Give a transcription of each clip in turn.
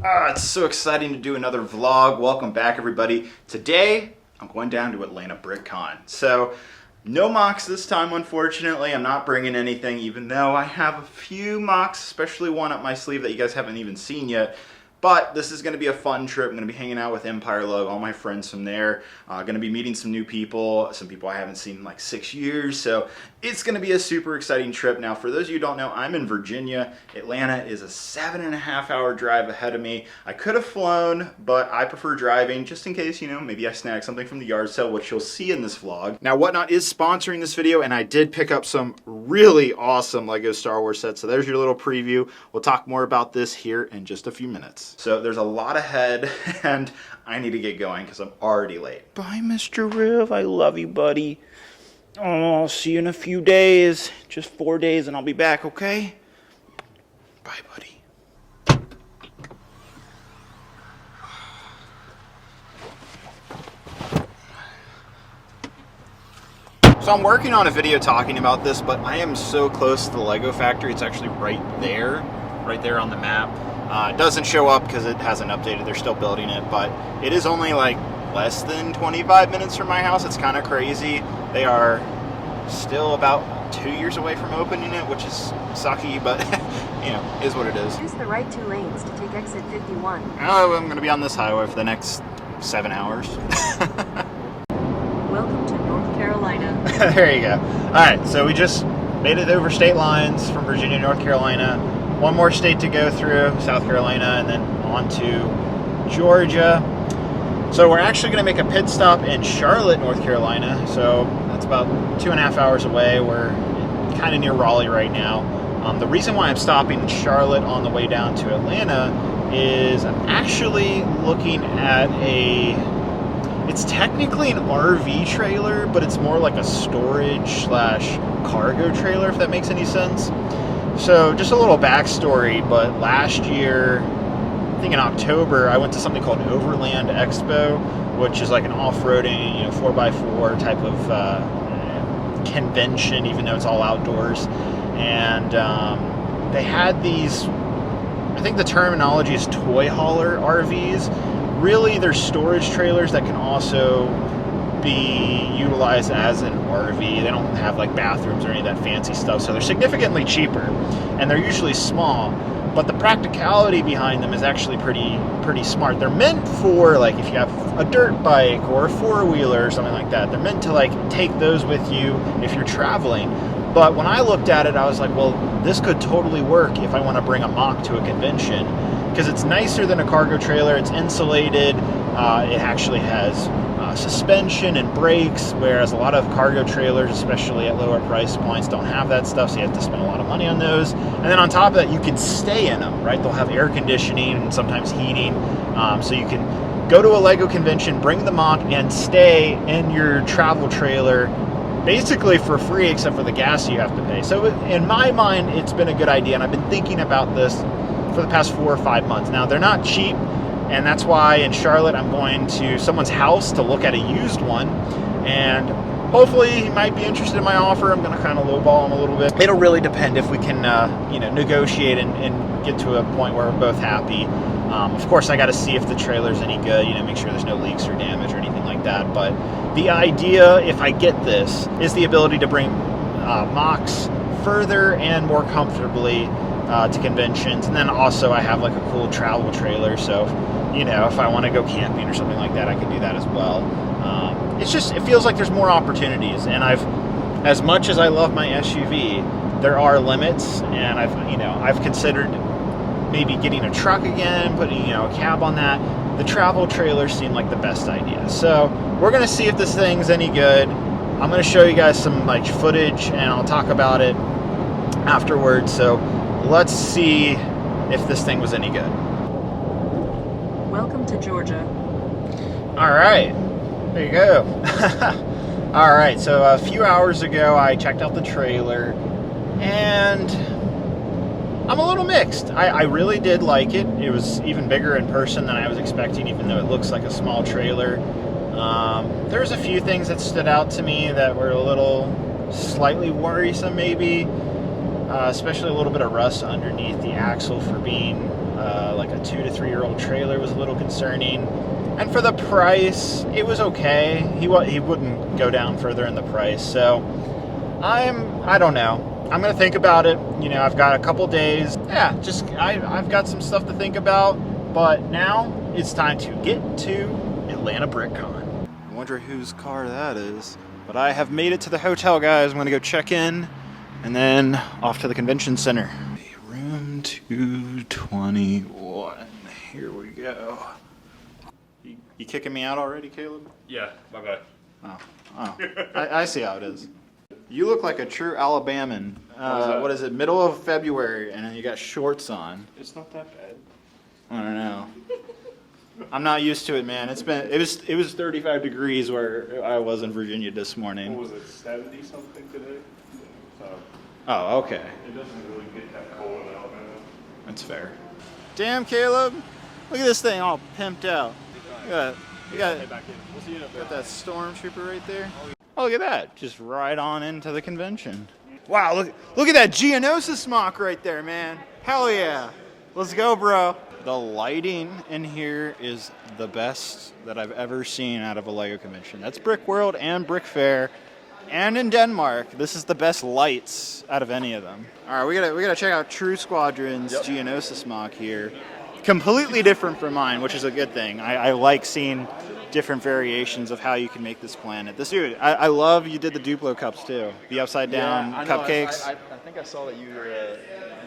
It's so exciting to do another vlog. Welcome back, everybody. Today, I'm going down to Atlanta BrickCon. So, no mocks this time, unfortunately. I'm not bringing anything, even though I have a few mocks, especially one up my sleeve that you guys haven't even seen yet. But this is going to be a fun trip. I'm going to be hanging out with Empire Lug, all my friends from there. Going to be meeting some new people, some people I haven't seen in like 6 years. So it's going to be a super exciting trip. Now, for those of you who don't know, I'm in Virginia. Atlanta is a 7.5-hour drive ahead of me. I could have flown, but I prefer driving just in case, maybe I snag something from the yard sale, which you'll see in this vlog. Now, Whatnot is sponsoring this video, and I did pick up some really awesome LEGO Star Wars sets. So there's your little preview. We'll talk more about this here in just a few minutes. So there's a lot ahead, and I need to get going because I'm already late. Bye, Mr. Riv. I love you, buddy. Oh, I'll see you in a few days. Just 4 days, and I'll be back, okay? Bye, buddy. So I'm working on a video talking about this, but I am so close to the Lego factory. It's actually right there on the map. It doesn't show up because it hasn't updated. They're still building it, but it is only like less than 25 minutes from my house. It's kind of crazy. They are still about 2 years away from opening it, which is sucky, but is what it is. Use the right 2 lanes to take exit 51. Oh, I'm going to be on this highway for the next 7 hours. Welcome to North Carolina. There you go. All right, so we just made it over state lines from Virginia to North Carolina. One more state to go through, South Carolina, and then on to Georgia. So we're actually going to make a pit stop in Charlotte, North Carolina. So that's about 2.5 hours away. We're kind of near Raleigh right now. The reason why I'm stopping in Charlotte on the way down to Atlanta is I'm actually looking at it's technically an RV trailer, but it's more like a storage / cargo trailer, if that makes any sense. So just a little backstory, but last year, I think in October, I went to something called Overland Expo, which is like an off-roading, 4x4 type of convention, even though it's all outdoors. And they had these, I think the terminology is toy hauler RVs. Really, they're storage trailers that can also be utilized as an RV. They don't have like bathrooms or any of that fancy stuff, so they're significantly cheaper, and they're usually small, but the practicality behind them is actually pretty smart. They're meant for, like, if you have a dirt bike or a four-wheeler or something like that, they're meant to like take those with you if you're traveling. But when I looked at it, I was like, well, this could totally work if I want to bring a mock to a convention, because it's nicer than a cargo trailer. It's insulated. It actually has suspension and brakes, whereas a lot of cargo trailers, especially at lower price points, don't have that stuff, so you have to spend a lot of money on those. And then on top of that, you can stay in them, right? They'll have air conditioning and sometimes heating, so you can go to a LEGO convention, bring the mock, and stay in your travel trailer basically for free, except for the gas you have to pay. So in my mind, it's been a good idea, and I've been thinking about this for the past 4 or 5 months. Now, they're not cheap, and that's why in Charlotte I'm going to someone's house to look at a used one, and hopefully he might be interested in my offer. I'm going to kind of lowball him a little bit. It'll really depend if we can negotiate and get to a point where we're both happy. Of course, I got to see if the trailer's any good, make sure there's no leaks or damage or anything like that. But the idea, if I get this, is the ability to bring mocks further and more comfortably to conventions. And then also I have like a cool travel trailer, so if I want to go camping or something like that, I can do that as well. It feels like there's more opportunities, and as much as I love my SUV, there are limits, and I've considered maybe getting a truck again, putting a cab on that. The travel trailers seem like the best idea. So we're gonna see if this thing's any good. I'm gonna show you guys some footage, and I'll talk about it afterwards. So let's see if this thing was any good. Welcome to Georgia. All right, there you go. All right, so a few hours ago I checked out the trailer, and I'm a little mixed. I really did like it. It was even bigger in person than I was expecting, even though it looks like a small trailer. There's a few things that stood out to me that were a little slightly worrisome, maybe. Especially a little bit of rust underneath the axle for being like like a 2 to 3 year old trailer was a little concerning. And for the price, it was okay. He wouldn't go down further in the price. So I don't know. I'm gonna think about it. You know, I've got a couple days. Yeah, I've got some stuff to think about. But now it's time to get to Atlanta BrickCon. I wonder whose car that is. But I have made it to the hotel, guys. I'm gonna go check in and then off to the convention center. Room 221. Here we go. You kicking me out already, Caleb? Yeah, my bad. Oh. I see how it is. You look like a true Alabaman. What is it? Middle of February, and then you got shorts on. It's not that bad. I don't know. I'm not used to it, man. It was 35 degrees where I was in Virginia this morning. What was it, 70 something today? So Oh, okay. it doesn't really get that cold in Alabama. That's fair. Damn, Caleb. Look at this thing all pimped out. You got Head back in. We'll see you in a bit. that stormtrooper right there. Oh, look at that. Just right on into the convention. Wow, look at that Geonosis mock right there, man. Hell yeah. Let's go, bro. The lighting in here is the best that I've ever seen out of a LEGO convention. That's Brick World and Brick Fair. And in Denmark, this is the best lights out of any of them. All right, we gotta check out True Squadron's Geonosis mock here. Completely different from mine, which is a good thing. I like seeing different variations of how you can make this planet. This dude, I love you did the Duplo cups too. The upside down cupcakes. I think I saw that you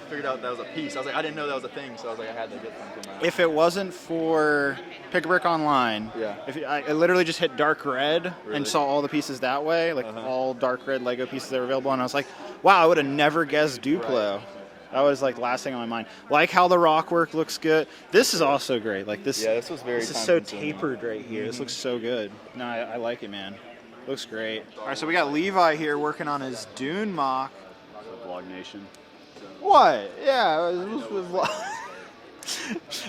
figured out that was a piece. I was like, I didn't know that was a thing, so I was like, I had to get something. If it wasn't for Pick a Brick Online, Yeah. I literally just hit dark red Really? and saw all the pieces that way, like all dark red Lego pieces that were available, and I was like, wow, I would have never guessed Duplo. Right. That was like last thing on my mind. Like how the rock work looks good. This is also great. Like this. Yeah, this was very This is so time-consuming. tapered right here. This looks so good. No, I like it, man. Looks great. All right, so we got Levi here working on his Dune mock. Vlog Nation. What? Yeah.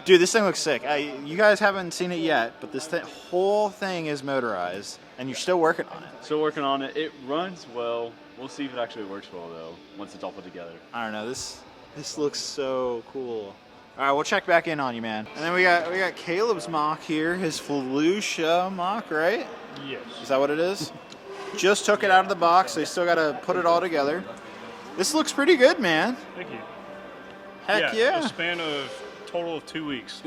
Dude, this thing looks sick. You guys haven't seen it yet, but this whole thing is motorized, and you're still working on it. Still working on it. It runs well. We'll see if it actually works well though once it's all put together. I don't know. This looks so cool. All right, we'll check back in on you, man. And then we got Caleb's mock here, his Felucia mock, right? Yes. Is that what it is? Just took it out of the box. So you still got to put it all together. This looks pretty good, man. Thank you. Heck yeah. A span of total of 2 weeks.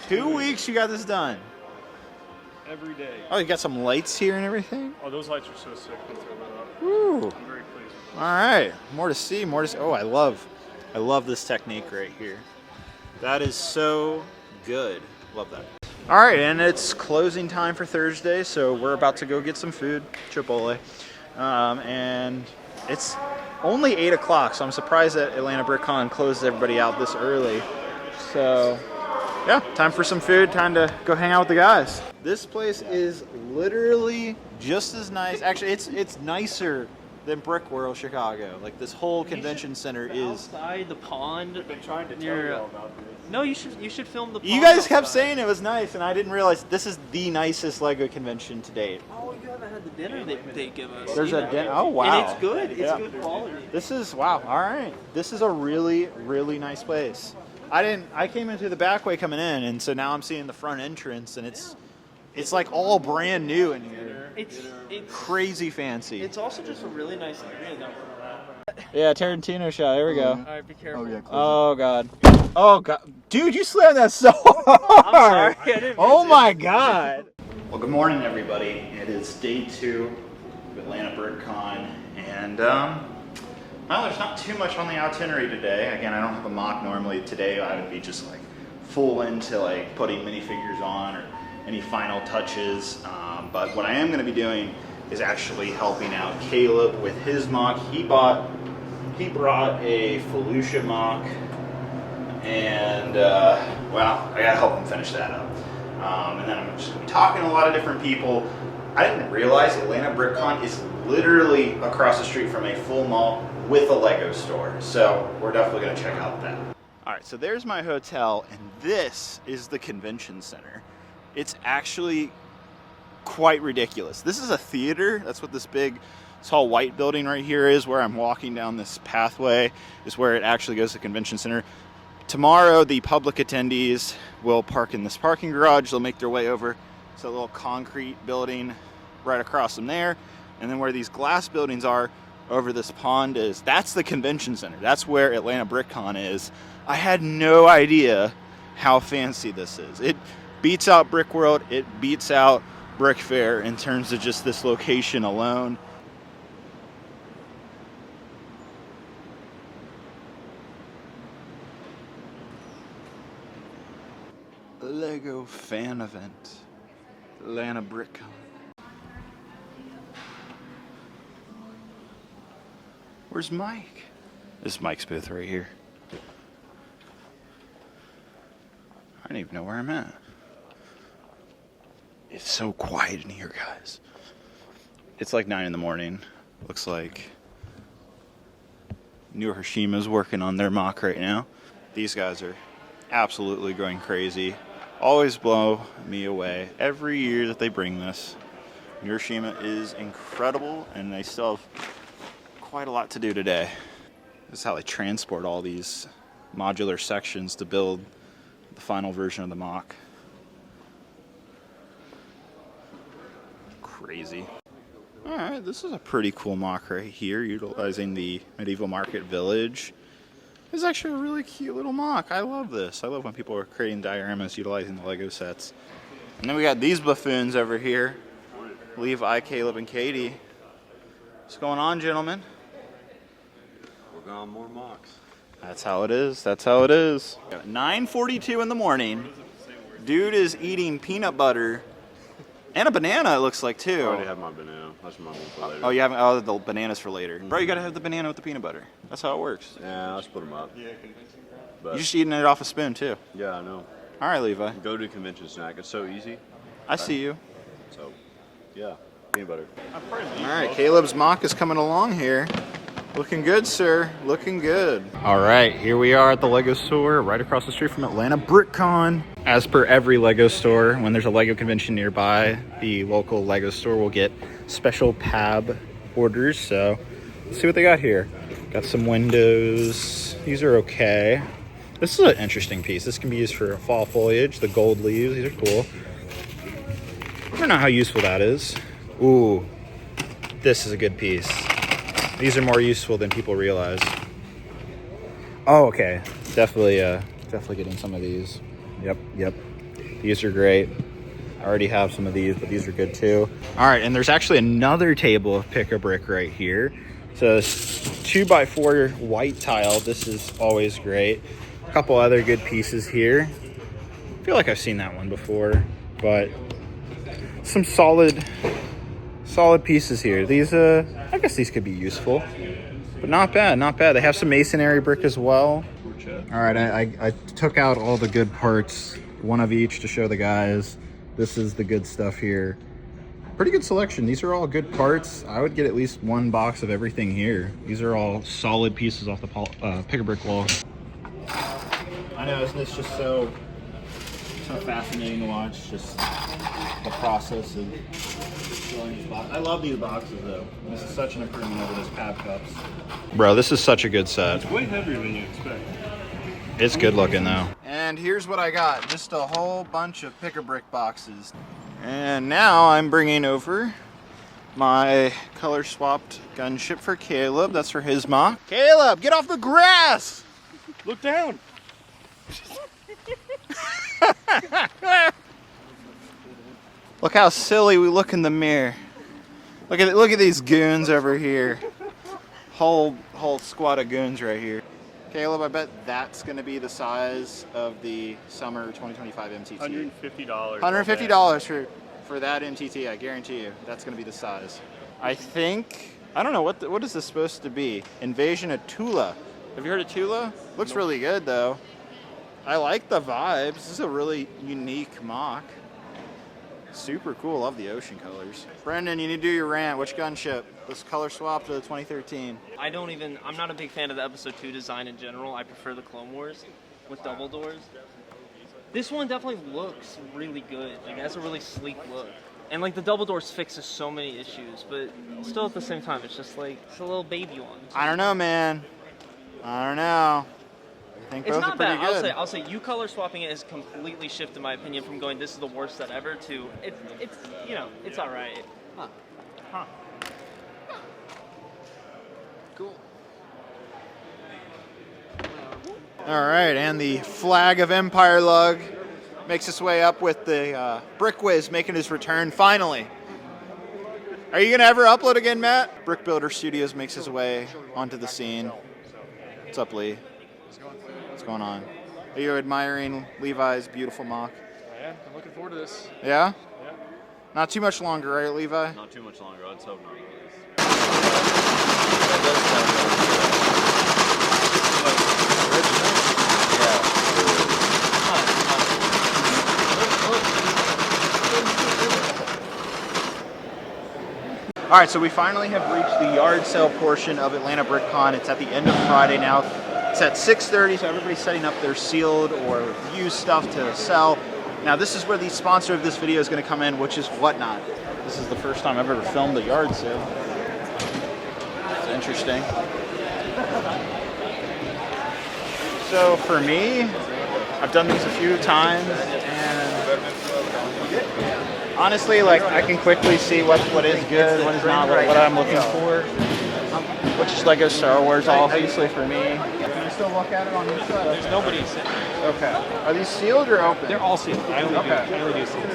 2 weeks you got this done. Every day. Oh, you got some lights here and everything? Oh, those lights are so sick. Let's throw that up. Woo. I'm very pleased. All right. More to see. Oh, I love this technique right here. That is so good. Love that. All right, and it's closing time for Thursday, so we're about to go get some food, Chipotle. And it's only 8 o'clock, so I'm surprised that Atlanta BrickCon closes everybody out this early. So, yeah, time for some food, time to go hang out with the guys. This place is literally just as nice. Actually, it's nicer than Brick World Chicago. Like, this whole convention center is... outside the pond. I've been trying to tell near- you all about this. No, you should film the pond. You guys kept outside. saying it was nice, and I didn't realize this is the nicest LEGO convention to date. Oh, you haven't had the dinner they give us. There's you a know? dinner. Oh, wow. And it's good. It's Yeah. good quality. This is, wow, all right. This is a really, really nice place. I came into the back way coming in, and so now I'm seeing the front entrance, and it's like all brand new in here. It's Crazy fancy. it's also just a really nice area. That Yeah, Tarantino shot. Here we go. all right, be careful. Oh yeah, close Oh, God. Oh, God. Dude, you slammed that so hard. I'm sorry. I didn't Oh, mean to. my God. Well, good morning, everybody. It is day 2 of Atlanta BrickCon, and well, there's not too much on the itinerary today. Again, I don't have a mock normally. Today, I would be just like full into like putting minifigures on or any final touches. But what I am going to be doing is actually helping out Caleb with his mock. He brought a Felucia mock, and well, I gotta help him finish that up. And then I'm just gonna be talking to a lot of different people. I didn't realize Atlanta BrickCon is literally across the street from a full mall with a Lego store. So we're definitely gonna check out that. All right, so there's my hotel, and this is the convention center. It's actually quite ridiculous. This is a theater. That's what this tall white building right here is, where I'm walking down this pathway, is where it actually goes to the convention center. Tomorrow, the public attendees will park in this parking garage. They'll make their way over to a little concrete building right across from there. And then where these glass buildings are, over this pond is, that's the convention center. That's where Atlanta BrickCon is. I had no idea how fancy this is. It beats out Brick World. It beats out Brick Fair in terms of just this location alone. Lego fan event, Atlanta BrickCon. Where's Mike? This is Mike's booth right here. I don't even know where I'm at. It's so quiet in here, guys. It's like 9 in the morning. Looks like New Hiroshima working on their mock right now. These guys are absolutely going crazy. Always blow me away every year that they bring this. Hiroshima is incredible, and they still have quite a lot to do today. This is how they transport all these modular sections to build the final version of the mock. Crazy. Alright, this is a pretty cool mock right here, utilizing the Medieval Market Village. This is actually a really cute little mock. I love this. I love when people are creating dioramas utilizing the Lego sets. And then we got these buffoons over here. Levi, Caleb, and Katie. What's going on, gentlemen? We're going more mocks. That's how it is. That's how it is. 9:42 in the morning. Dude is eating peanut butter and a banana, it looks like, I too. already have my banana. That's my one for later. Oh, you haven't? Oh, the banana's for later. Bro, you gotta have the banana with the peanut butter. That's how it works. Yeah, I'll split them up. But, You're just eating it off a spoon, too. yeah, I know. All right, Levi. Go to convention snack. It's so easy. I see you. So, yeah, peanut butter. All right, Caleb's mock is coming along here. Looking good, sir. Looking good. All right, here we are at the Lego store right across the street from Atlanta BrickCon. As per every Lego store, when there's a Lego convention nearby, the local Lego store will get special PAB orders. So let's see what they got here. Got some windows. These are okay. This is an interesting piece. This can be used for fall foliage. The gold leaves, these are cool. I don't know how useful that is. Ooh, this is a good piece. These are more useful than people realize. Oh, okay. Definitely getting some of these. Yep. These are great. I already have some of these, but these are good too. All right, and there's actually another table of Pick-a-Brick right here. So it's 2x4 white tile. This is always great. A couple other good pieces here. I feel like I've seen that one before, but some solid pieces here. These, I guess these could be useful, but not bad. They have some masonry brick as well. All right, I took out all the good parts, one of each to show the guys. This is the good stuff here. Pretty good selection. These are all good parts. I would get at least one box of everything here. These are all solid pieces off the Pick-a-Brick wall. I know, isn't this just so fascinating to watch? Just the process of filling these boxes. I love these boxes though. This is such an improvement over those PAB cups. Bro, this is such a good set. It's way heavier than you expect. It's good looking though. And here's what I got. Just a whole bunch of Pick-a-Brick boxes. And now I'm bringing over my color swapped gunship for Caleb. That's for his mock. Caleb, get off the grass! Look down. Look how silly we look in the mirror. Look at these goons over here. Whole squad of goons right here. Caleb, I bet that's going to be the size of the summer 2025 MTT. $150. $150 for that MTT. I guarantee you, that's going to be the size. I don't know what is this supposed to be. Invasion of Tula. Have you heard of Tula? Looks really good though. I like the vibes. This is a really unique mock. Super cool. Love the ocean colors. Brendan, you need to do your rant. Which gunship? Let's color swap to the 2013. I'm not a big fan of the episode 2 design in general. I prefer the Clone Wars with double doors. This one definitely looks really good. Like, it has a really sleek look. And like the double doors fixes so many issues, but still at the same time, it's just like, it's a little baby one. I don't know, man. I don't know. think It's both not are pretty bad. good. I'll say you color swapping it has completely shifted my opinion from going this is the worst set ever to it's you know it's all right. Huh. Cool. All right, and the Flag of Empire lug makes its way up with the Brick Whiz making his return finally. Are you gonna ever upload again, Matt? Brick Builder Studios makes his way onto the scene. What's up, Lee? What's going on? Are you admiring Levi's beautiful mock? I am. I'm looking forward to this. Yeah? Yeah. Not too much longer, right, Levi? Not too much longer. Let's hope not. All right, so we finally have reached the yard sale portion of Atlanta BrickCon. It's at the end of Friday now. It's at 6:30, so everybody's setting up their sealed or used stuff to sell. Now, this is where the sponsor of this video is going to come in, which is Whatnot. This is the first time I've ever filmed a yard sale. It's interesting. So for me, I've done these a few times, and honestly, like, I can quickly see what is good, what is not, what I'm looking for. Which is Lego Star Wars, obviously, for me. Can you still look at it on this side? There's nobody sitting. Okay. Are these sealed or open? They're all sealed. I only do sealed.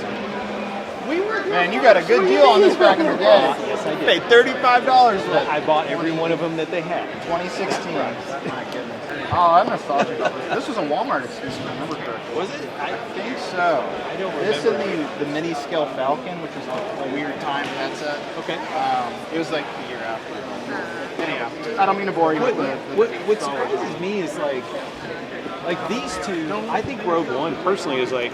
Man, you got a good deal on this back in the day. Yes, I did. Paid $35 for it. I bought every one of them that they had. 2016. My goodness. Oh, I'm nostalgic. This was a Walmart exclusive, if I remember correctly. Was it? I think so. I don't This remember. and the mini scale Falcon, which was a weird time headset. Okay. It was like the year after. Anyhow, I don't mean to bore you with the What surprises me is like these two. I think Rogue One personally is like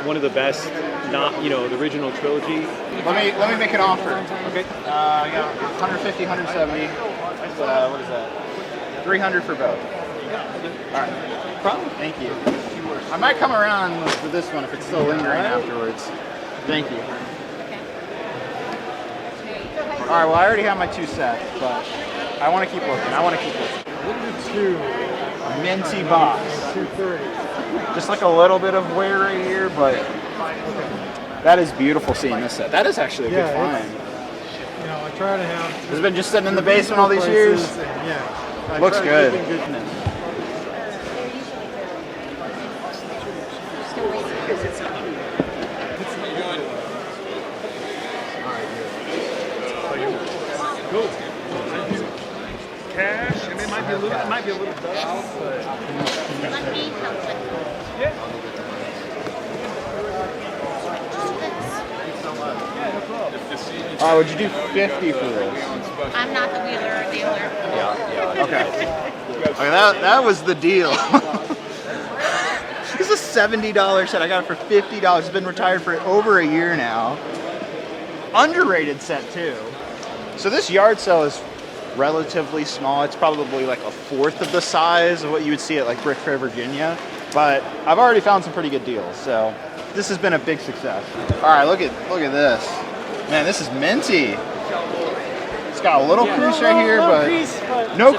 one of the best. Not the original trilogy. Let me make an offer. Okay. Yeah, 150, 170. What is that? 300 for both. All right. Problem. Thank you. I might come around for this one if it's still lingering afterwards. Thank you. All right. Well, I already have my two sets, but I want to keep looking. Look at the two. A minty box. 230. Just like a little bit of wear right here, but that is beautiful seeing this set. That is actually a good Yeah, find. I try to have. It's been just sitting in the basement all these years. Yeah. I Looks try to good. keep in goodness. Cool. Cash, and it might be a little dusty, but Let me help with All right, would you do 50 for this? I'm not the wheeler or dealer. Okay, that was the deal. This is a $70 set. I got it for $50. It's been retired for over a year now. Underrated set too. So this yard sale is relatively small. It's probably like a fourth of the size of what you would see at like Brick Fair, Virginia. But I've already found some pretty good deals. So this has been a big success. All right, look at this. Man, this is minty. It's got a little crease right here, but no.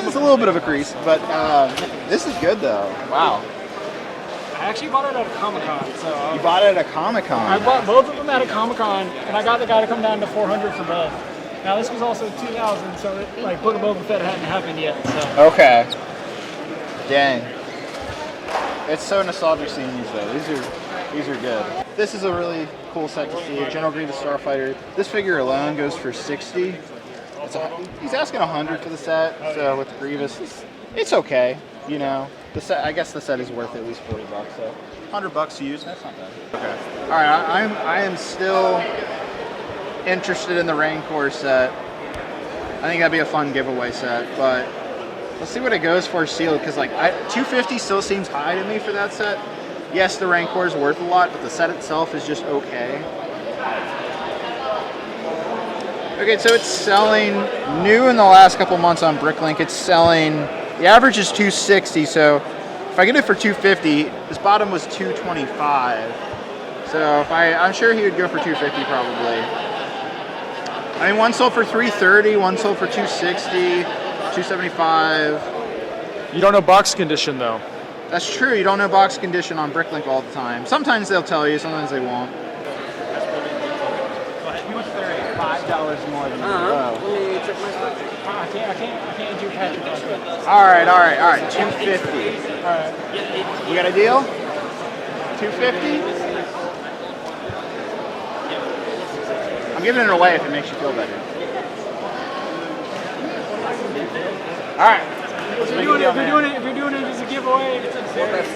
It's a little bit of a crease, but this is good though. Wow. I actually bought it at a Comic-Con, so... You bought it at a Comic-Con? I bought both of them at a Comic-Con, and I got the guy to come down to $400 for both. Now, this was also 2000, so it, like, Book of Boba Fett hadn't happened yet, so... Okay. Dang. It's so nostalgic seeing these, though. These are good. This is a really cool set to see. General Grievous Starfighter. This figure alone goes for $60. He's asking $100 for the set, so with Grievous, it's okay. The set. I guess the set is worth at least $40. So $100 used. That's not bad. Okay. All right. I am still interested in the Rancor set. I think that'd be a fun giveaway set, but let's see what it goes for sealed. Because like $250 still seems high to me for that set. Yes, the Rancor is worth a lot, but the set itself is just okay. Okay, so it's selling new in the last couple months on Bricklink. It's selling. The average is $260, so if I get it for $250, this bottom was $225. So I'm sure he would go for $250 probably. I mean, one sold for $330, one sold for $260. $275. You don't know box condition though. That's true. You don't know box condition on Bricklink all the time. Sometimes they'll tell you, sometimes they won't. $5 more than I can't do Patrick like that. All right. 250. All right. We got a deal? 250? I'm giving it away if it makes you feel better. All right. If you're doing it as a giveaway, it's a series.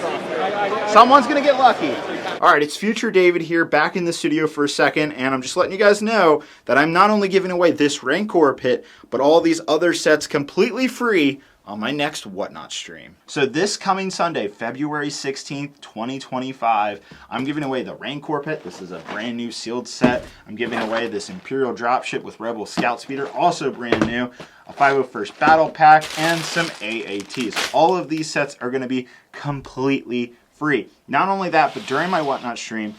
Someone's gonna get lucky. All right, it's Future David here, back in the studio for a second, and I'm just letting you guys know that I'm not only giving away this Rancor pit, but all these other sets completely free on my next Whatnot stream. So this coming Sunday, February 16th, 2025, I'm giving away the Rancor pit. This is a brand new sealed set. I'm giving away this Imperial dropship with Rebel Scout Speeder, also brand new, a 501st Battle Pack, and some AATs. All of these sets are gonna be completely free. Not only that, but during my Whatnot stream,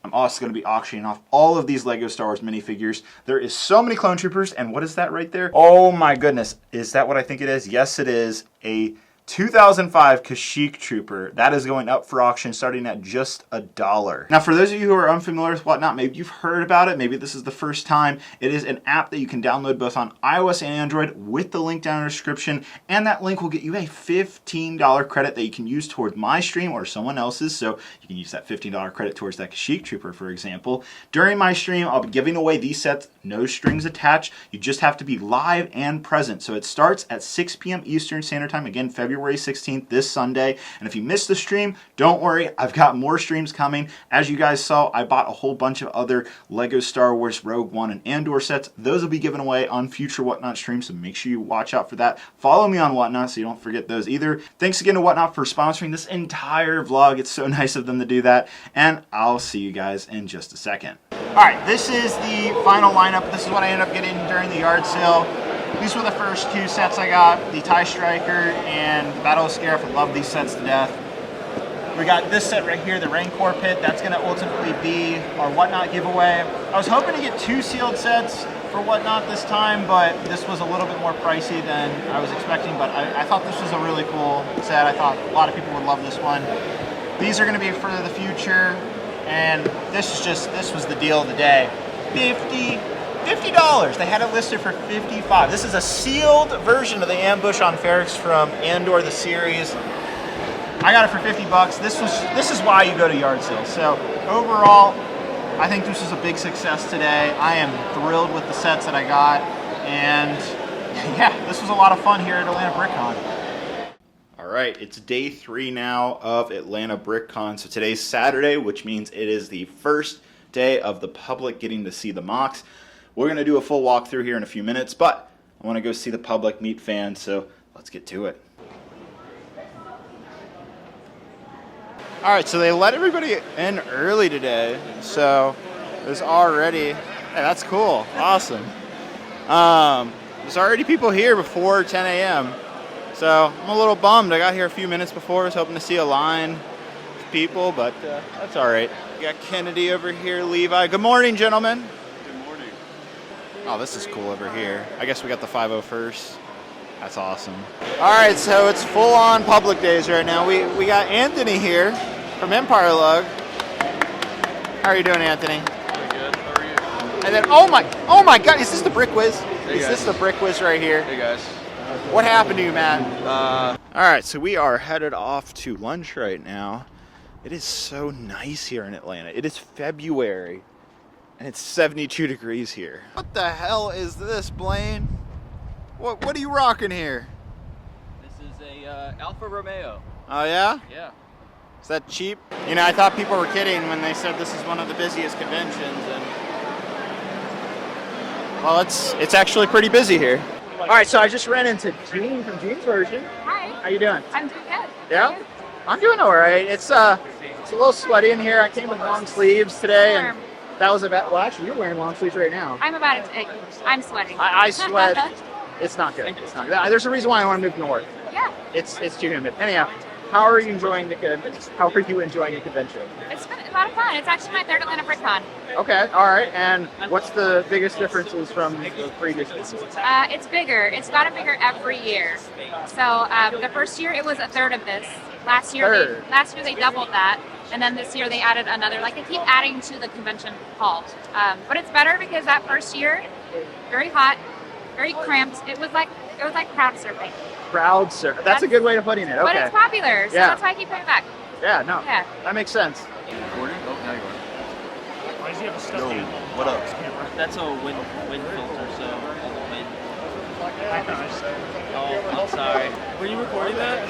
I'm also going to be auctioning off all of these LEGO Star Wars minifigures. There is so many Clone Troopers, and what is that right there? Oh my goodness. Is that what I think it is? Yes, it is. A 2005 Kashyyyk Trooper. That is going up for auction starting at just $1. Now, for those of you who are unfamiliar with Whatnot, maybe you've heard about it, maybe this is the first time. It is an app that you can download both on iOS and Android with the link down in the description, and that link will get you a $15 credit that you can use towards my stream or someone else's, so you can use that $15 credit towards that Kashyyyk Trooper, for example. During my stream, I'll be giving away these sets, no strings attached. You just have to be live and present. So it starts at 6 p.m. Eastern Standard Time, again, February 16th, this Sunday. And if you missed the stream, don't worry, I've got more streams coming. As you guys saw, I bought a whole bunch of other LEGO Star Wars Rogue One and Andor sets. Those will be given away on future Whatnot streams, so make sure you watch out for that. Follow me on Whatnot so you don't forget those either. Thanks again to Whatnot for sponsoring this entire vlog. It's so nice of them to do that, and I'll see you guys in just a second. All right, this is the final lineup. This is what I ended up getting during the yard sale. These were the first two sets I got, the TIE Striker and the Battle of Scarif. I love these sets to death. We got this set right here, the Rancor pit. That's gonna ultimately be our Whatnot giveaway. I was hoping to get two sealed sets for Whatnot this time, but this was a little bit more pricey than I was expecting, but I thought this was a really cool set. I thought a lot of people would love this one. These are gonna be for the future, and this was the deal of the day. $50. They had it listed for $55. This is a sealed version of the Ambush on Ferrix from Andor the series. I got it for $50. This is why you go to yard sales. So overall, I think this was a big success today. I am thrilled with the sets that I got, and yeah, this was a lot of fun here at Atlanta BrickCon. All right, it's day 3 now of Atlanta BrickCon. So today's Saturday, which means it is the first day of the public getting to see the MOCs. We're going to do a full walkthrough here in a few minutes, but I want to go see the public, meet fans, so let's get to it. All right, so they let everybody in early today, so there's already, hey, that's cool, awesome. There's already people here before 10 a.m., so I'm a little bummed. I got here a few minutes before, I was hoping to see a line of people, but that's all right. We got Kennedy over here, Levi. Good morning, gentlemen. Oh, this is cool over here. I guess we got the 501st. That's awesome. All right, so it's full-on public days right now. We got Anthony here from Empire Lug. How are you doing, Anthony? Pretty good. How are you? And then, oh my God, is this the Brick Whiz? Hey, is guys. this the Brick Whiz right here? Hey guys. What happened to you, Matt? All right, so we are headed off to lunch right now. It is so nice here in Atlanta. It is February. And it's 72 degrees here. What the hell is this, Blaine? What are you rocking here? This is a Alfa Romeo. Oh yeah? Yeah. Is that cheap? You know, I thought people were kidding when they said this is one of the busiest conventions, and well, it's actually pretty busy here. All right, so I just ran into Jean from Jean's Version. Hi. How you doing? I'm doing good. Yeah? I'm doing all right. It's a little sweaty in here. I came with long sleeves today, and that was about, well, actually, you're wearing long sleeves right now. I'm about to, I'm sweating. I sweat. It's not good. It's not good. There's a reason why I want to move north. Yeah. It's too humid. Anyhow, how are you enjoying the convention? It's been, lot of fun. It's actually my third Atlanta BrickCon. Okay, all right. And what's the biggest differences from the previous ones? It's bigger. It's gotten bigger every year. So the first year it was a third of this. Last year they doubled that, and then this year they added another. Like they keep adding to the convention hall. But it's better because that first year, very hot, very cramped. It was like crowd surfing. Crowd surf. That's a good way of putting it. Okay. But it's popular, so Yeah. that's why I keep coming back. Yeah, no. Yeah. That makes sense. Recording? Oh, now you're on. Why does he have a stuffed Yo, animal? what up? That's a wind filter, so all the wind. I know. Oh, I'm sorry. Were you recording that?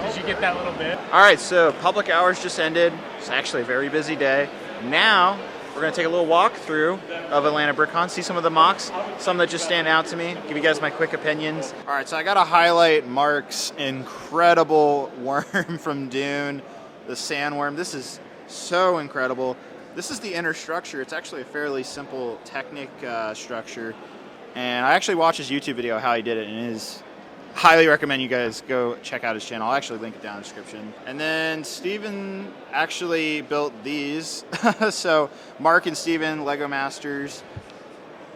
Did you get that little bit? All right, so public hours just ended. It's actually a very busy day. Now, we're gonna take a little walk through of Atlanta BrickCon, see some of the mocks, some that just stand out to me, give you guys my quick opinions. All right, so I gotta highlight Mark's incredible worm from Dune, the sandworm. This is so incredible. This is the inner structure. It's actually a fairly simple Technic structure. And I actually watched his YouTube video how he did it, and it is highly recommend you guys go check out his channel. I'll actually link it down in the description. And then Steven actually built these. So Mark and Steven, Lego Masters.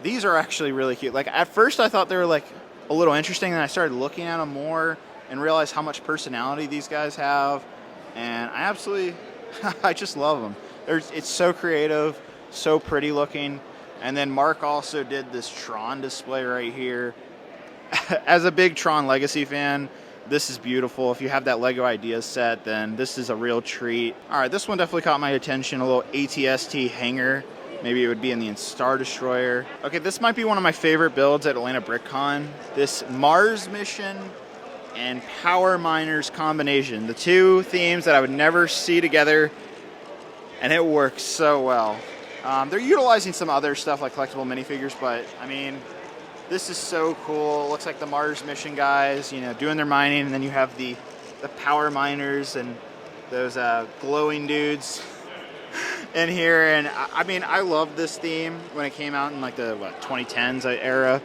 These are actually really cute. Like at first I thought they were like a little interesting, and I started looking at them more and realized how much personality these guys have. And I absolutely, I just love them. It's so creative, so pretty looking. And then Mark also did this Tron display right here. As a big Tron Legacy fan, this is beautiful. If you have that Lego Ideas set, then this is a real treat. All right, this one definitely caught my attention. A little ATST hangar. Maybe it would be in the Star Destroyer. Okay, this might be one of my favorite builds at Atlanta BrickCon. This Mars mission and Power Miners combination. The two themes that I would never see together, and it works so well. They're utilizing some other stuff like collectible minifigures, but I mean, this is so cool. It looks like the Mars mission guys, you know, doing their mining, and then you have the Power Miners and those glowing dudes in here. And I mean, I love this theme when it came out in like the 2010s era,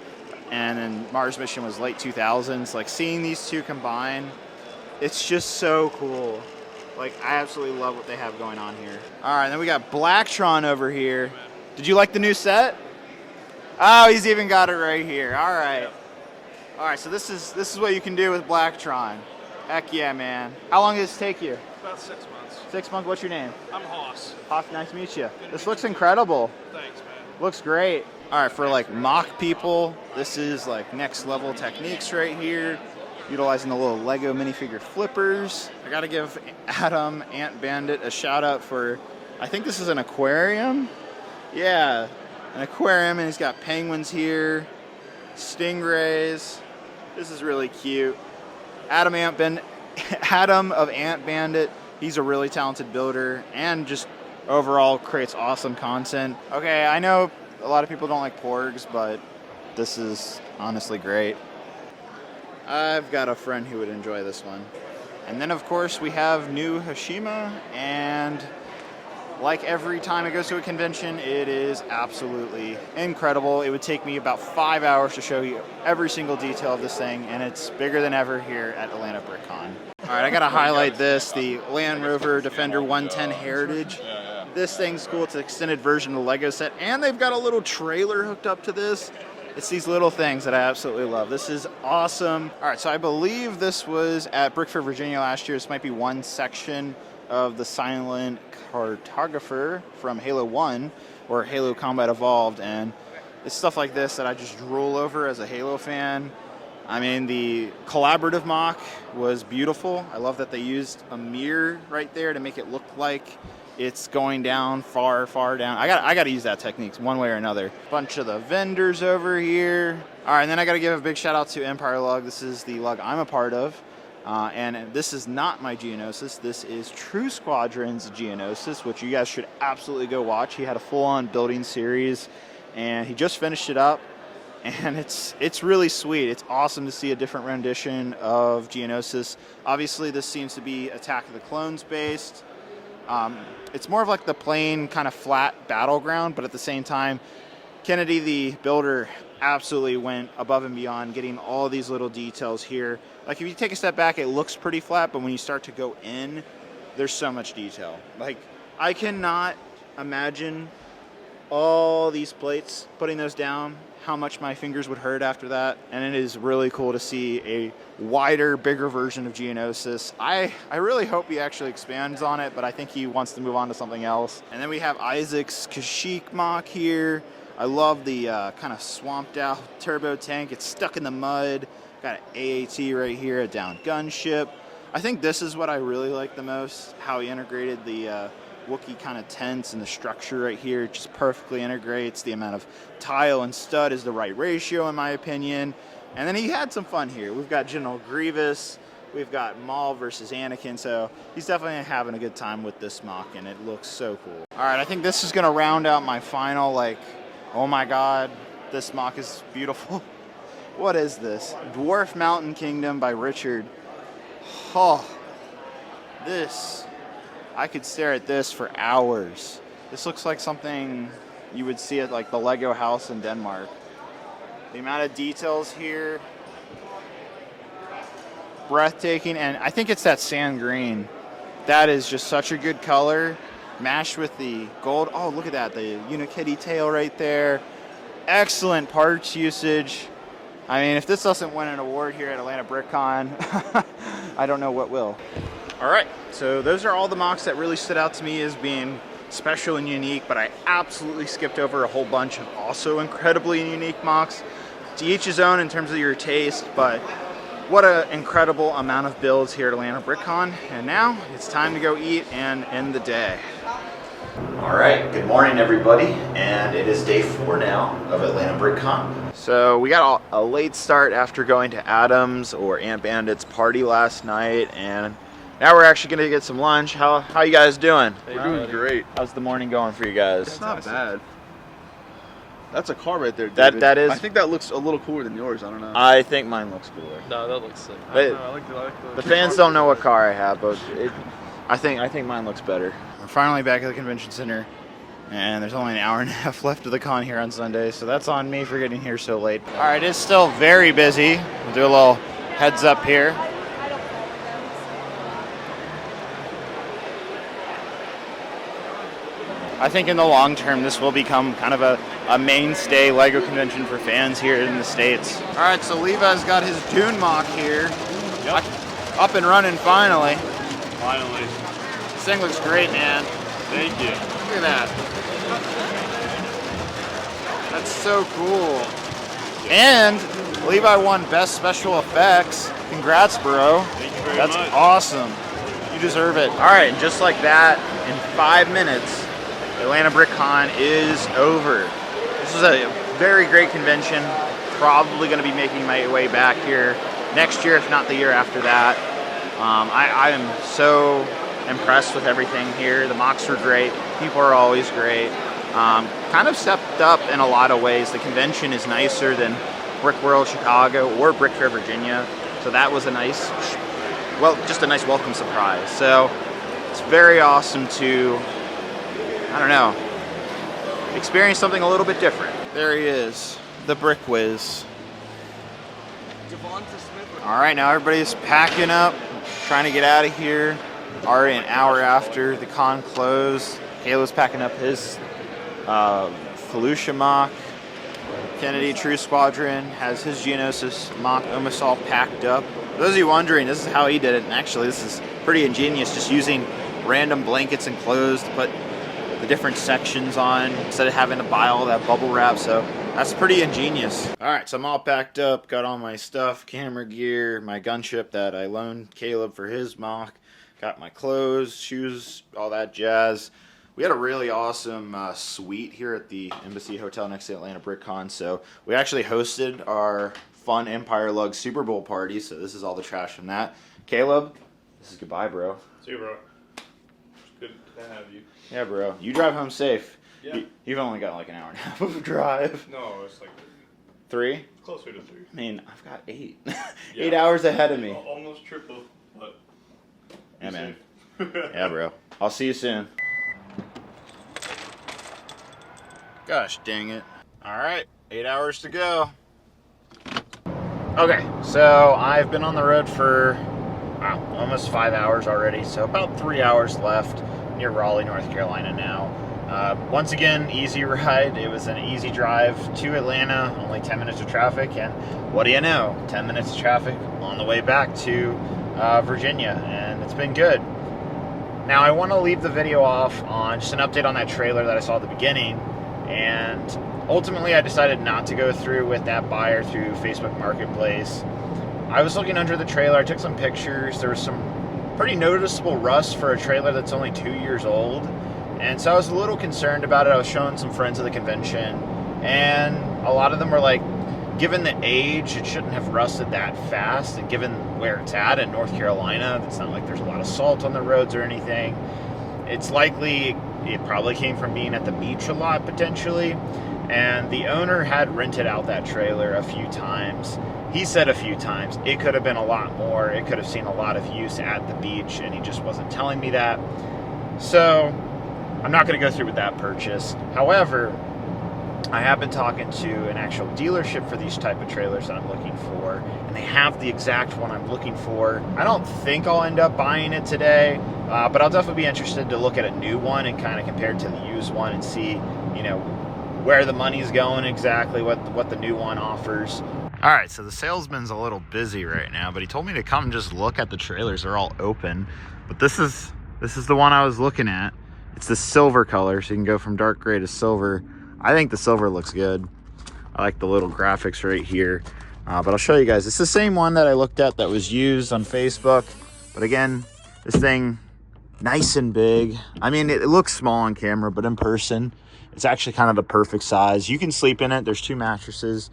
and then Mars mission was late 2000s. Like seeing these two combine, it's just so cool. Like I absolutely love what they have going on here. All right, then we got Blacktron over here. Did you like the new set? Oh, he's even got it right here. All right. All right, so this is what you can do with Blacktron. Heck yeah, man. How long did this take you? About 6 months. 6 months. What's your name? I'm Hoss. Hoss, nice to meet you. This looks incredible. Thanks, man. Looks great. All right, for like mock people, this is like next level techniques right here. Utilizing the little Lego minifigure flippers. I gotta give Adam Ant Bandit a shout out for, I think this is an aquarium. Yeah, an aquarium, and he's got penguins here, stingrays. This is really cute. Adam of Ant Bandit, he's a really talented builder and just overall creates awesome content. Okay, I know a lot of people don't like porgs, but this is honestly great. I've got a friend who would enjoy this one. And then of course we have new Hashima, and like every time it goes to a convention, it is absolutely incredible. It would take me about 5 hours to show you every single detail of this thing, and it's bigger than ever here at Atlanta BrickCon. All right, I gotta highlight this, the Land Rover Defender 110 Heritage. This thing's cool. It's an extended version of the Lego set, and they've got a little trailer hooked up to this. It's these little things that I absolutely love. This is awesome. All right, so I believe this was at Brickfair, Virginia last year. This might be one section of the Silent Cartographer from Halo 1 or Halo Combat Evolved, and it's stuff like this that I just drool over as a Halo fan. I mean, the collaborative mock was beautiful. I love that they used a mirror right there to make it look like it's going down, far down. I got to use that technique one way or another. Bunch of the vendors over here. All right, and then I got to give a big shout out to Empire Lug. This is the lug I'm a part of. And this is not my Geonosis. This is True Squadron's Geonosis, which you guys should absolutely go watch. He had a full-on building series, and he just finished it up. And it's really sweet. It's awesome to see a different rendition of Geonosis. Obviously, this seems to be Attack of the Clones based. It's more of like the plain kind of flat battleground, but at the same time, Kennedy, the builder, absolutely went above and beyond getting all these little details here. Like if you take a step back, it looks pretty flat, but when you start to go in, there's so much detail. Like I cannot imagine all these plates, putting those down, how much my fingers would hurt after that. And it is really cool to see a wider, bigger version of Geonosis. I really hope he actually expands on it, but I think he wants to move on to something else. And then we have Isaac's Kashyyyk mock here. I love the kind of swamped out turbo tank. It's stuck in the mud. Got an AAT right here, a down gunship. I think this is what I really like the most, how he integrated the Wookiee kind of tents and the structure right here. It just perfectly integrates. The amount of tile and stud is the right ratio in my opinion. And then he had some fun here. We've got General Grievous, we've got Maul versus Anakin, so he's definitely having a good time with this mock, and it looks so cool. All right, I think this is gonna round out my final, like, oh my God, this mock is beautiful. What is this? Dwarf Mountain Kingdom by Richard. Oh, this, I could stare at this for hours. This looks like something you would see at like the Lego house in Denmark. The amount of details here, breathtaking, and I think it's that sand green. That is just such a good color, mashed with the gold. Oh, look at that, the Unikitty tail right there. Excellent parts usage. I mean, if this doesn't win an award here at Atlanta BrickCon, I don't know what will. All right, so those are all the mocks that really stood out to me as being special and unique, but I absolutely skipped over a whole bunch of also incredibly unique mocks. To each his own in terms of your taste, but what an incredible amount of builds here at Atlanta BrickCon. And now it's time to go eat and end the day. All right, good morning everybody, and it is day 4 now of Atlanta BrickCon. So we got a late start after going to Adams or Ant Bandit's party last night, and now we're actually gonna get some lunch. How you guys doing? We're doing great. How's the morning going for you guys? It's not bad. That's a car right there, David. That is. I think that looks a little cooler than yours. I don't know. I think mine looks cooler. No, that looks sick. But I like the fans don't know what car I have, but I think mine looks better. We're finally back at the convention center, and there's only an hour and a half left of the con here on Sunday, so that's on me for getting here so late. All right, it's still very busy. We'll do a little heads up here. I think in the long term, this will become kind of a mainstay LEGO convention for fans here in the States. All right, so Levi's got his Dune mock here. Yep. Up and running finally. Finally. This thing looks great, man. Thank you. Look at that. That's so cool. And Levi won Best Special Effects. Congrats, bro. Thank you very That's much. awesome. You deserve it. All right, and just like that, in 5 minutes, Atlanta BrickCon is over. This was a very great convention. Probably going to be making my way back here next year, if not the year after that. I am so impressed with everything here. The mocks were great. People are always great. Kind of stepped up in a lot of ways. The convention is nicer than Brick World Chicago or Brick Fair Virginia. So that was a nice, well, just a nice welcome surprise. So it's very awesome to, I don't know, experience something a little bit different. There he is, the Brick Whiz. All right, now everybody's packing up, trying to get out of here. Already an hour after the con closed. Caleb's packing up his Felucia mock. Kennedy True Squadron has his Geonosis mock almost all packed up. For those of you wondering, this is how he did it, and actually this is pretty ingenious, just using random blankets and clothes to put the different sections on instead of having to buy all that bubble wrap, so that's pretty ingenious. All right, so I'm all packed up, got all my stuff, camera gear, my gunship that I loaned Caleb for his mock, got my clothes, shoes, all that jazz. We had a really awesome suite here at the Embassy Hotel next to Atlanta BrickCon, so we actually hosted our fun Empire Lug Super Bowl party, so this is all the trash from that. Caleb, this is goodbye, bro. See you, bro. It's good to have you. Yeah, bro. You drive home safe. Yeah. You've only got like an hour and a half of a drive. No, it's like 3? closer to 3. I mean, I've got 8. Yeah. 8 hours ahead of me. Almost triple, but Yeah, man. Yeah, bro. I'll see you soon. Gosh dang it. All right, 8 hours to go. Okay, so I've been on the road for almost 5 hours already, so about 3 hours left. near Raleigh, North Carolina now. Once again, easy ride. It was an easy drive to Atlanta, only 10 minutes of traffic, and what do you know, 10 minutes of traffic on the way back to Virginia, and it's been good. Now I want to leave the video off on just an update on that trailer that I saw at the beginning, and ultimately I decided not to go through with that buyer through Facebook Marketplace. I was looking under the trailer, I took some pictures, there was some pretty noticeable rust for a trailer that's only 2 years old, and so I was a little concerned about it. I was showing some friends at the convention, and a lot of them were like, given the age, it shouldn't have rusted that fast, and given where it's at in North Carolina, it's not like there's a lot of salt on the roads or anything. It's likely it probably came from being at the beach a lot, potentially, and the owner had rented out that trailer a few times. He said a few times. It could have been a lot more. It could have seen a lot of use at the beach, and he just wasn't telling me that. So I'm not going to go through with that purchase. However, I have been talking to an actual dealership for these type of trailers that I'm looking for, and they have the exact one I'm looking for. I don't think I'll end up buying it today, but I'll definitely be interested to look at a new one and kind of compare it to the used one and see, you know, where the money's going exactly, what the new one offers. All right, so the salesman's a little busy right now, but he told me to come just look at the trailers. They're all open, but this is the one I was looking at. It's the silver color, so you can go from dark gray to silver. I think the silver looks good. I like the little graphics right here, but I'll show you guys. It's the same one that I looked at that was used on Facebook, but again, this thing, nice and big. I mean, it looks small on camera, but in person, it's actually kind of the perfect size. You can sleep in it. There's 2 mattresses,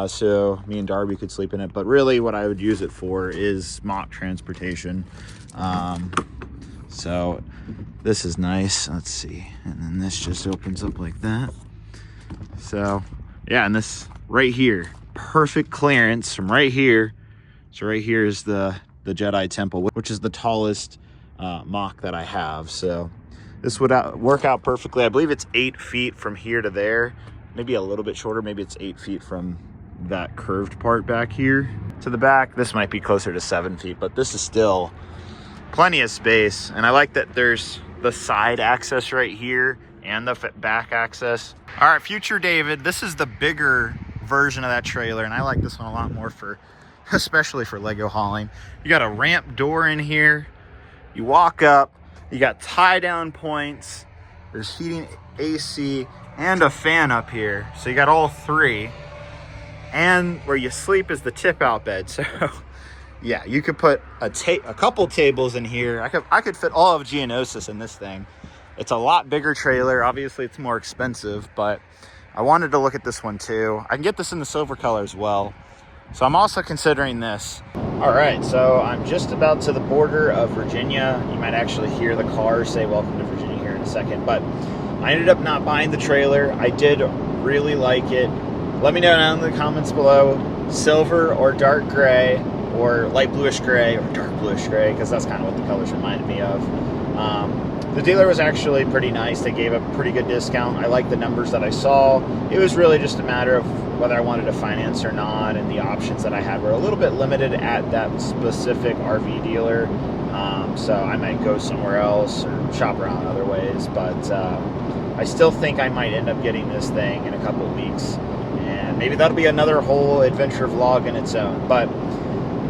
so me and Darby could sleep in it, but really what I would use it for is mock transportation. So this is nice. Let's see, and then this just opens up like that. So yeah, and this right here, perfect clearance from right here. So right here is the Jedi Temple, which is the tallest mock that I have. So this would work out perfectly. I believe it's 8 feet from here to there, maybe a little bit shorter. Maybe it's 8 feet from that curved part back here to the back. This might be closer to 7 feet, but this is still plenty of space. And I like that there's the side access right here and the back access. All right, future David, this is the bigger version of that trailer, and I like this one a lot more especially for Lego hauling. You got a ramp door in here. You walk up, you got tie down points. There's heating, AC, and a fan up here. So you got all 3. And where you sleep is the tip out bed. So yeah, you could put a couple tables in here. I could fit all of Geonosis in this thing. It's a lot bigger trailer. Obviously, it's more expensive, but I wanted to look at this one too. I can get this in the silver color as well. So I'm also considering this. All right, so I'm just about to the border of Virginia. You might actually hear the car say welcome to Virginia here in a second, but I ended up not buying the trailer. I did really like it. Let me know down in the comments below, silver or dark gray, or light bluish gray or dark bluish gray, because that's kind of what the colors reminded me of. The dealer was actually pretty nice. They gave a pretty good discount. I liked the numbers that I saw. It was really just a matter of whether I wanted to finance or not, and the options that I had were a little bit limited at that specific RV dealer. So I might go somewhere else or shop around other ways, but I still think I might end up getting this thing in a couple of weeks, and maybe that'll be another whole adventure vlog in its own. But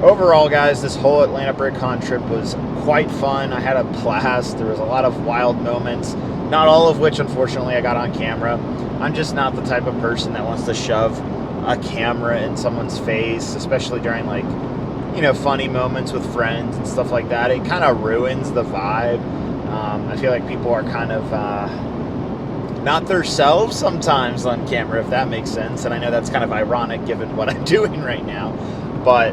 overall, guys, this whole Atlanta BrickCon trip was quite fun. I had a blast. There was a lot of wild moments, not all of which, unfortunately, I got on camera. I'm just not the type of person that wants to shove a camera in someone's face, especially during, like, you know, funny moments with friends and stuff like that. It kind of ruins the vibe. I feel like people are kind of not themselves sometimes on camera, if that makes sense. And I know that's kind of ironic given what I'm doing right now, but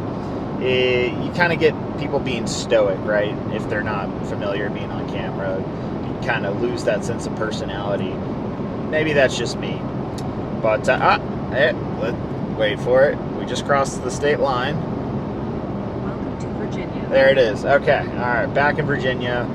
you kind of get people being stoic, right? If they're not familiar being on camera, you kind of lose that sense of personality. Maybe that's just me, but wait for it. We just crossed the state line. Welcome to Virginia. There it is. Okay, all right, back in Virginia.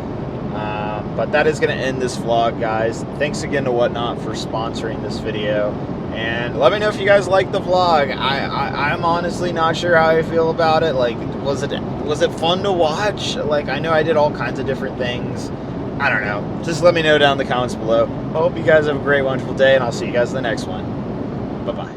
But that is going to end this vlog, guys. Thanks again to Whatnot for sponsoring this video. And let me know if you guys like the vlog. I'm honestly not sure how I feel about it. Like, was it fun to watch? Like, I know I did all kinds of different things. I don't know. Just let me know down in the comments below. Hope you guys have a great, wonderful day, and I'll see you guys in the next one. Bye-bye.